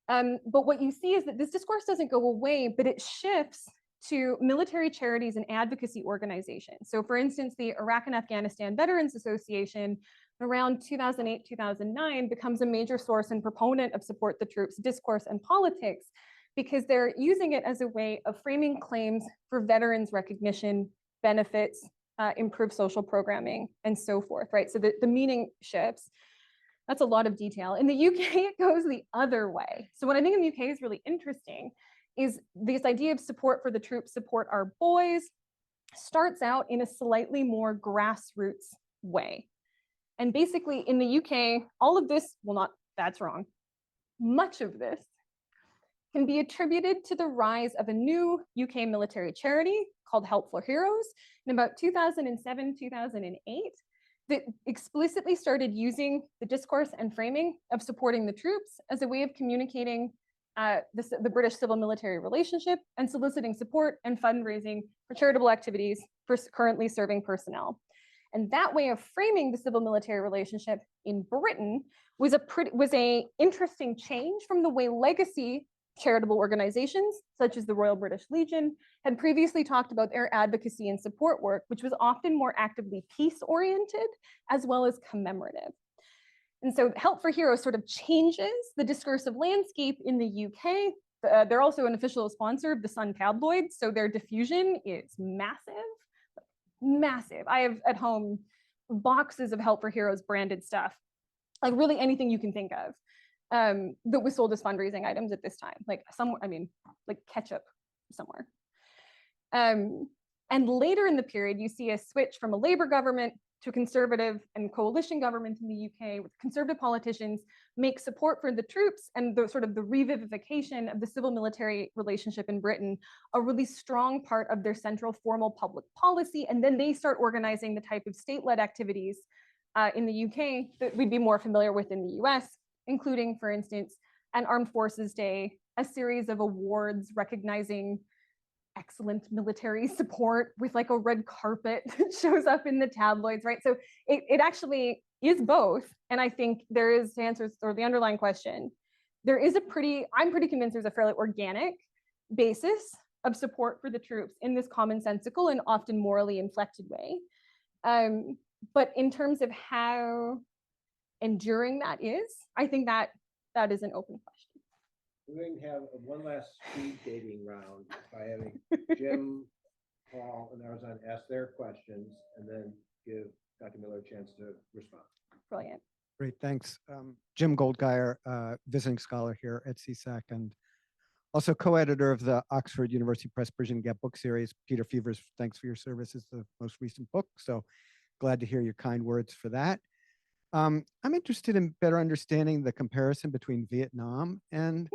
But what you see is that this discourse doesn't go away, but it shifts to military charities and advocacy organizations. So for instance, the Iraq and Afghanistan Veterans Association Around 2008, 2009 becomes a major source and proponent of support the troops, discourse, and politics, because they're using it as a way of framing claims for veterans recognition, benefits, improved social programming, and so forth, right? So the meaning shifts. That's a lot of detail. In the UK, it goes the other way. So what I think in the UK is really interesting is this idea of support for the troops, support our boys, starts out in a slightly more grassroots way. And basically in the UK, all of this, well, not, that's wrong. Much of this can be attributed to the rise of a new UK military charity called Help for Heroes in about 2007, 2008, that explicitly started using the discourse and framing of supporting the troops as a way of communicating the British civil military relationship and soliciting support and fundraising for charitable activities for currently serving personnel. And that way of framing the civil military relationship in Britain was a interesting change from the way legacy charitable organizations, such as the Royal British Legion, had previously talked about their advocacy and support work, which was often more actively peace-oriented as well as commemorative. And so Help for Heroes sort of changes the discursive landscape in the UK. They're also an official sponsor of the Sun tabloid, so their diffusion is massive, massive. I have at home boxes of Help for Heroes branded stuff, like really anything you can think of. That was sold as fundraising items at this time, like somewhere, I mean, like ketchup somewhere. And later in the period, you see a switch from a Labour government to a conservative and coalition government in the UK, with conservative politicians make support for the troops and the sort of the revivification of the civil military relationship in Britain a really strong part of their central formal public policy. And then they start organizing the type of state-led activities in the UK that we'd be more familiar with in the US, including, for instance, an Armed Forces Day, a series of awards recognizing excellent military support with like a red carpet that shows up in the tabloids, right? So it actually is both. And I think there is, to answer or the underlying question, there is I'm pretty convinced there's a fairly organic basis of support for the troops in this commonsensical and often morally inflected way. But in terms of how enduring that is, I think that is an open question. We're going to have one last speed dating round by having Jim, Paul, and Arzan ask their questions and then give Dr. Millar a chance to respond. Brilliant. Great, thanks. Jim Goldgeier, visiting scholar here at CSAC and also co-editor of the Oxford University Press Persian Gap book series. Peter Fevers, thanks for your service, is the most recent book. So glad to hear your kind words for that. I'm interested in better understanding the comparison between Vietnam and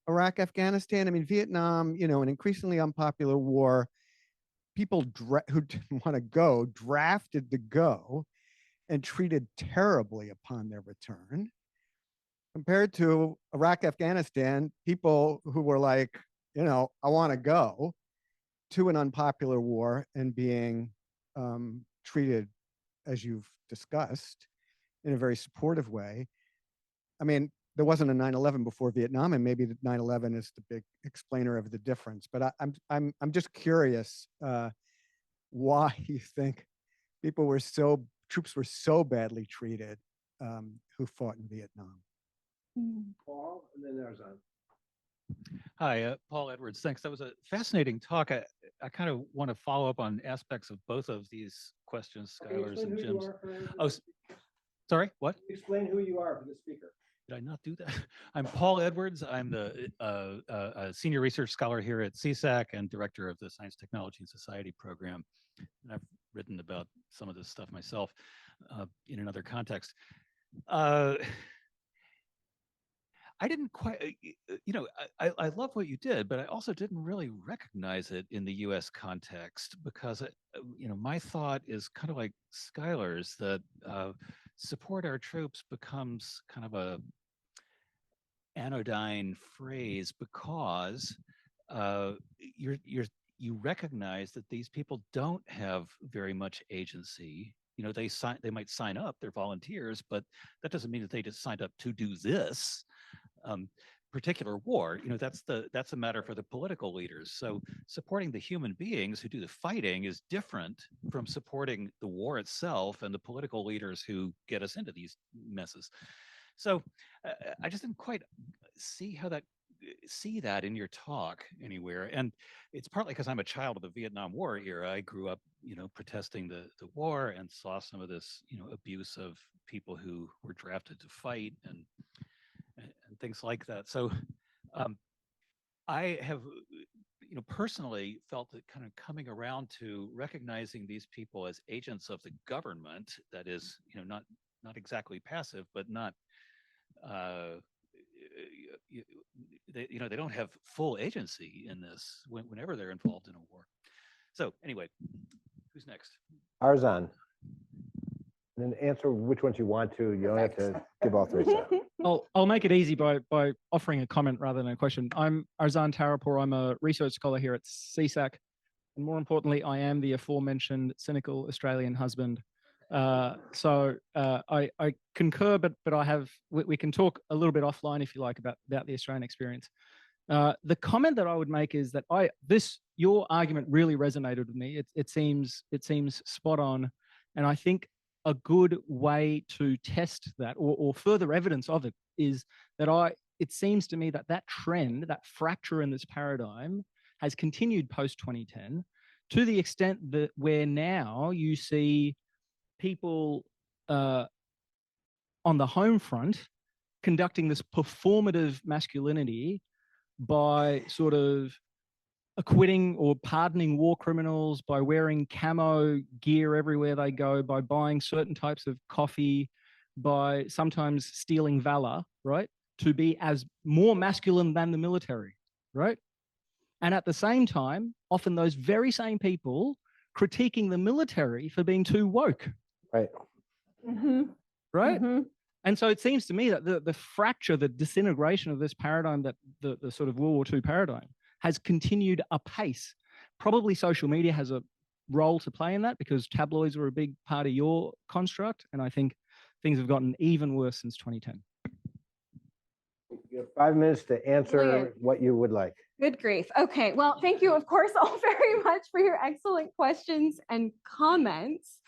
Iraq, Afghanistan. I mean, Vietnam, you know, an increasingly unpopular war, people who didn't want to go drafted to go and treated terribly upon their return. Compared to Iraq, Afghanistan, people who were like, you know, I want to go to an unpopular war and being treated, as you've discussed, in a very supportive way. I mean, there wasn't a 9/11 before Vietnam, and maybe the 9/11 is the big explainer of the difference. But I'm just curious why you think troops were so badly treated who fought in Vietnam. Paul, and then Arzan. Hi, Paul Edwards. Thanks. That was a fascinating talk. I kind of want to follow up on aspects of both of these questions, Skylar's and Jim's. Oh, sorry, what? Explain who you are for the speaker. Did I not do that? I'm Paul Edwards. I'm the senior research scholar here at CSAC and director of the Science, Technology, and Society program. And I've written about some of this stuff myself in another context. I didn't quite, you know, I love what you did, but I also didn't really recognize it in the US context because, you know, my thought is kind of like Skylar's, that support our troops becomes kind of a anodyne phrase because you recognize that these people don't have very much agency. You know, they might sign up, they're volunteers, but that doesn't mean that they just signed up to do this. particular war. That's a matter for the political leaders. So supporting the human beings who do the fighting is different from supporting the war itself and the political leaders who get us into these messes. So I just didn't quite see that in your talk anywhere. And it's partly because I'm a child of the Vietnam War era. I grew up, protesting the war and saw some of this, abuse of people who were drafted to fight and things like that. So I have, personally felt that kind of coming around to recognizing these people as agents of the government, that is, not exactly passive, but not, they don't have full agency in this whenever they're involved in a war. So anyway, who's next? Arzan. And then answer which ones you want to. You don't have to give all three. So. I'll make it easy by offering a comment rather than a question. I'm Arzan Tarapur. I'm a research scholar here at CSAC. And more importantly, I am the aforementioned cynical Australian husband. So I concur, but we can talk a little bit offline if you like about the Australian experience. The comment that I would make is that your argument really resonated with me. It seems spot on, and I think a good way to test that or further evidence of it is that it seems to me that trend, that fracture in this paradigm has continued post 2010 to the extent that where now you see people on the home front conducting this performative masculinity by sort of acquitting or pardoning war criminals, by wearing camo gear everywhere they go, by buying certain types of coffee, by sometimes stealing valor, right? To be as more masculine than the military, right? And at the same time, often those very same people critiquing the military for being too woke. Right. Mm-hmm. Right? Mm-hmm. And so it seems to me that the fracture, the disintegration of this paradigm, that the sort of World War II paradigm, has continued apace. Probably social media has a role to play in that because tabloids were a big part of your construct. And I think things have gotten even worse since 2010. You have 5 minutes to answer Brilliant. what you would like. Good grief. Okay, well, thank you, of course, all very much for your excellent questions and comments.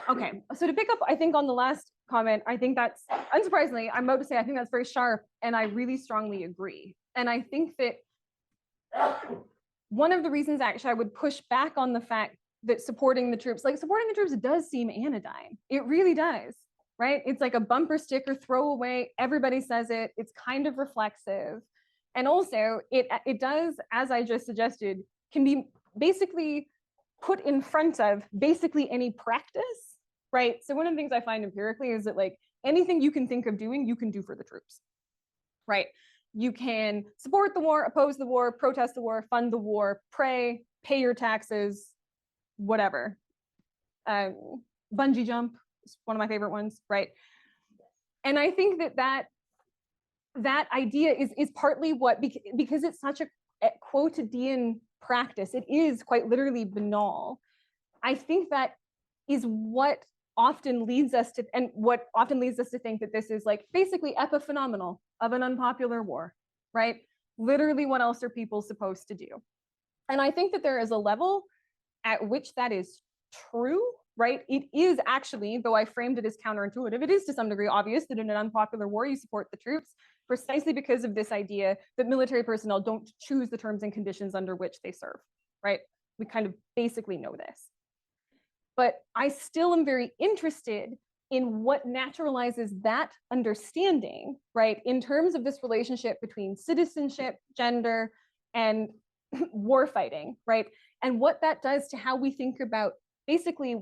Okay, so to pick up, I think on the last comment, I think that's, unsurprisingly, I'm about to say, I think that's very sharp, and I really strongly agree. And I think that one of the reasons actually I would push back on the fact that supporting the troops does seem anodyne. It really does, right? It's like a bumper sticker throwaway. Everybody says it. It's kind of reflexive. And also it does, as I just suggested, can be basically put in front of basically any practice, right? So one of the things I find empirically is that like anything you can think of doing, you can do for the troops, right? You can support the war, oppose the war, protest the war, fund the war, pray, pay your taxes, whatever. Bungee jump is one of my favorite ones, right? And I think that idea is partly what, because it's such a quotidian practice, it is quite literally banal. I think that is what often leads us to, and what often leads us to think that this is like basically epiphenomenal of an unpopular war, right? Literally, what else are people supposed to do? And I think that there is a level at which that is true, right? It is actually, though I framed it as counterintuitive, it is to some degree obvious that in an unpopular war, you support the troops precisely because of this idea that military personnel don't choose the terms and conditions under which they serve, right? We kind of basically know this. But I still am very interested in what naturalizes that understanding, right? In terms of this relationship between citizenship, gender, and war fighting, right? And what that does to how we think about basically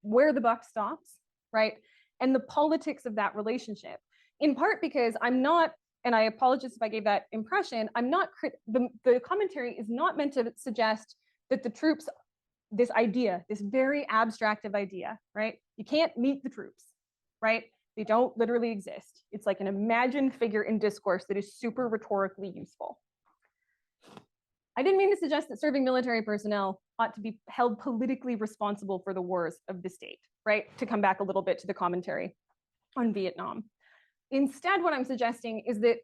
where the buck stops, right? And the politics of that relationship. In part because I'm not, and I apologize if I gave that impression, I'm not, the commentary is not meant to suggest that the troops, this idea, this very abstractive idea, right? You can't meet the troops, right? They don't literally exist. It's like an imagined figure in discourse that is super rhetorically useful. I didn't mean to suggest that serving military personnel ought to be held politically responsible for the wars of the state, right? To come back a little bit to the commentary on Vietnam. Instead, what I'm suggesting is that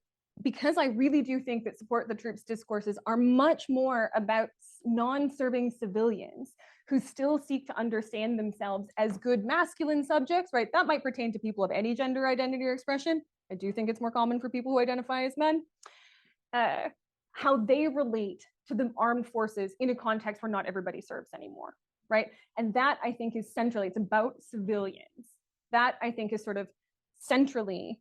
because I really do think that support the troops discourses are much more about non-serving civilians who still seek to understand themselves as good masculine subjects, right? That might pertain to people of any gender identity or expression. I do think it's more common for people who identify as men. How they relate to the armed forces in a context where not everybody serves anymore, right? And that I think is centrally, it's about civilians. That I think is sort of centrally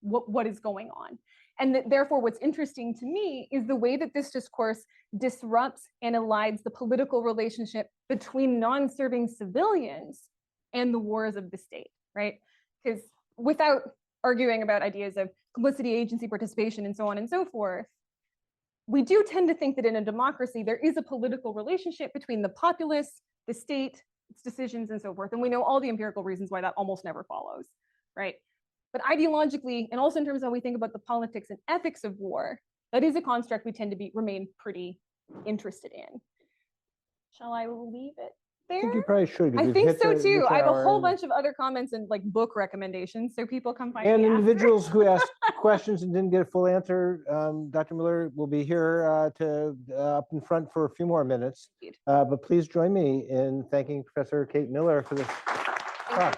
what is going on. And that therefore what's interesting to me is the way that this discourse disrupts and elides the political relationship between non-serving civilians and the wars of the state, right? Because without arguing about ideas of complicity, agency, participation, and so on and so forth, we do tend to think that in a democracy, there is a political relationship between the populace, the state, its decisions, and so forth. And we know all the empirical reasons why that almost never follows, right? But ideologically, and also in terms of how we think about the politics and ethics of war, that is a construct we tend to remain pretty interested in. Shall I leave it I think there? you probably should. 'cause I we've think hit so the too. I have a hour whole and- bunch of other comments and like book recommendations, so people come find And me after. individuals who asked questions and didn't get a full answer, Dr. Millar will be here up in front for a few more minutes. Indeed. But please join me in thanking Professor Kate Millar for this talk.